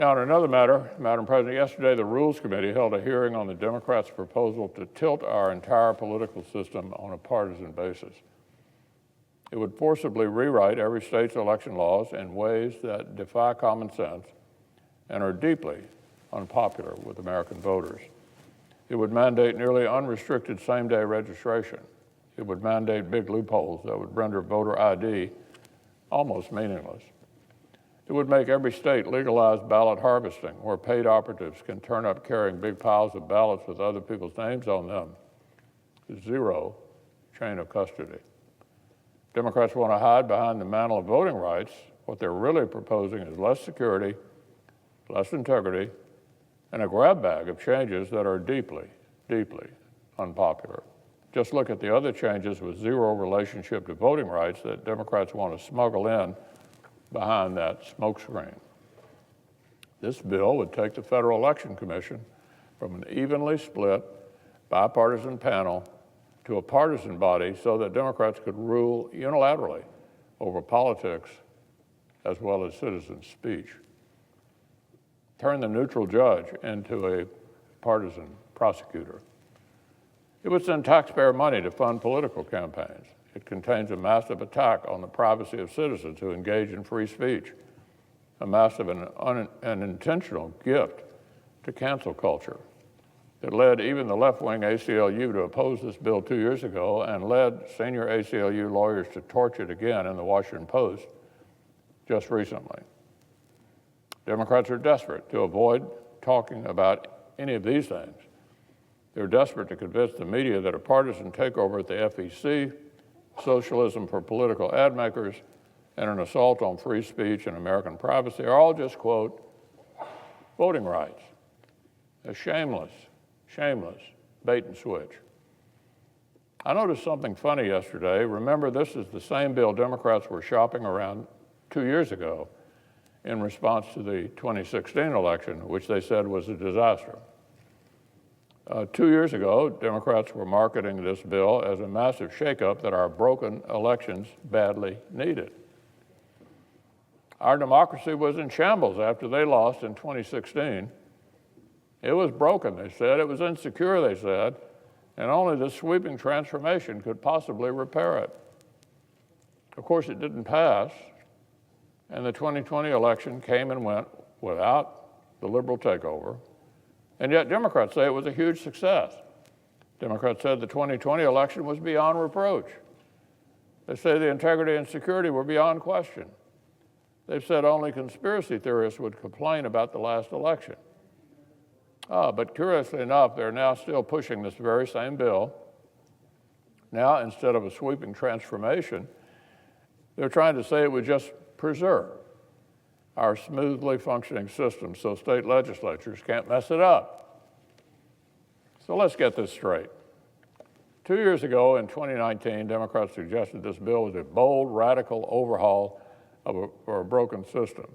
Now, on another matter, Madam President, yesterday the Rules Committee held a hearing on the Democrats' proposal to tilt our entire political system on a partisan basis. It would forcibly rewrite every state's election laws in ways that defy common sense and are deeply unpopular with American voters. It would mandate nearly unrestricted same-day registration. It would mandate big loopholes that would render voter ID almost meaningless. It would make every state legalize ballot harvesting, where paid operatives can turn up carrying big piles of ballots with other people's names on them. Zero chain of custody. Democrats want to hide behind the mantle of voting rights. What they're really proposing is less security, less integrity, and a grab bag of changes that are deeply, deeply unpopular. Just look at the other changes with zero relationship to voting rights that Democrats want to smuggle in behind that smokescreen. This bill would take the Federal Election Commission from an evenly split bipartisan panel to a partisan body so that Democrats could rule unilaterally over politics as well as citizen speech. Turn the neutral judge into a partisan prosecutor. It would send taxpayer money to fund political campaigns. It contains a massive attack on the privacy of citizens who engage in free speech, a massive and intentional gift to cancel culture that led even the left-wing ACLU to oppose this bill 2 years ago and led senior ACLU lawyers to torch it again in the Washington Post just recently. Democrats are desperate to avoid talking about any of these things. They're desperate to convince the media that a partisan takeover at the FEC, socialism for political ad makers, and an assault on free speech and American privacy are all just, quote, voting rights. A shameless bait and switch. I noticed something funny yesterday. Remember, this is the same bill Democrats were shopping around 2 years ago in response to the 2016 election, which they said was a disaster. 2 years ago, Democrats were marketing this bill as a massive shakeup that our broken elections badly needed. Our democracy was in shambles after they lost in 2016. It was broken, they said. It was insecure, they said, and only this sweeping transformation could possibly repair it. Of course, it didn't pass, and the 2020 election came and went without the liberal takeover. And yet Democrats say it was a huge success. Democrats said the 2020 election was beyond reproach. They say the integrity and security were beyond question. They've said only conspiracy theorists would complain about the last election. But curiously enough, they're now still pushing this very same bill. Now, instead of a sweeping transformation, they're trying to say it would just preserve our smoothly functioning system so state legislatures can't mess it up. So let's get this straight. 2 years ago, in 2019, Democrats suggested this bill was a bold, radical overhaul for a broken system.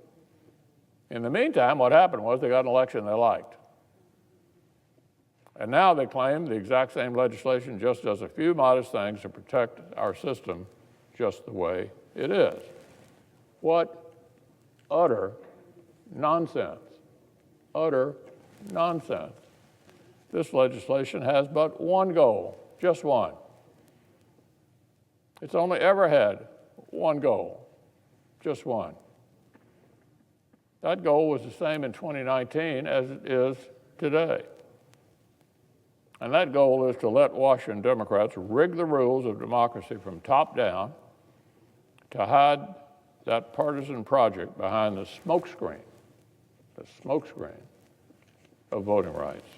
In the meantime, what happened was they got an election they liked. And now they claim the exact same legislation just does a few modest things to protect our system just the way it is. What utter nonsense. Utter nonsense. This legislation has but one goal, just one. It's only ever had one goal, just one. That goal was the same in 2019 as it is today. And that goal is to let Washington Democrats rig the rules of democracy from top down to hide that partisan project behind the smokescreen of voting rights.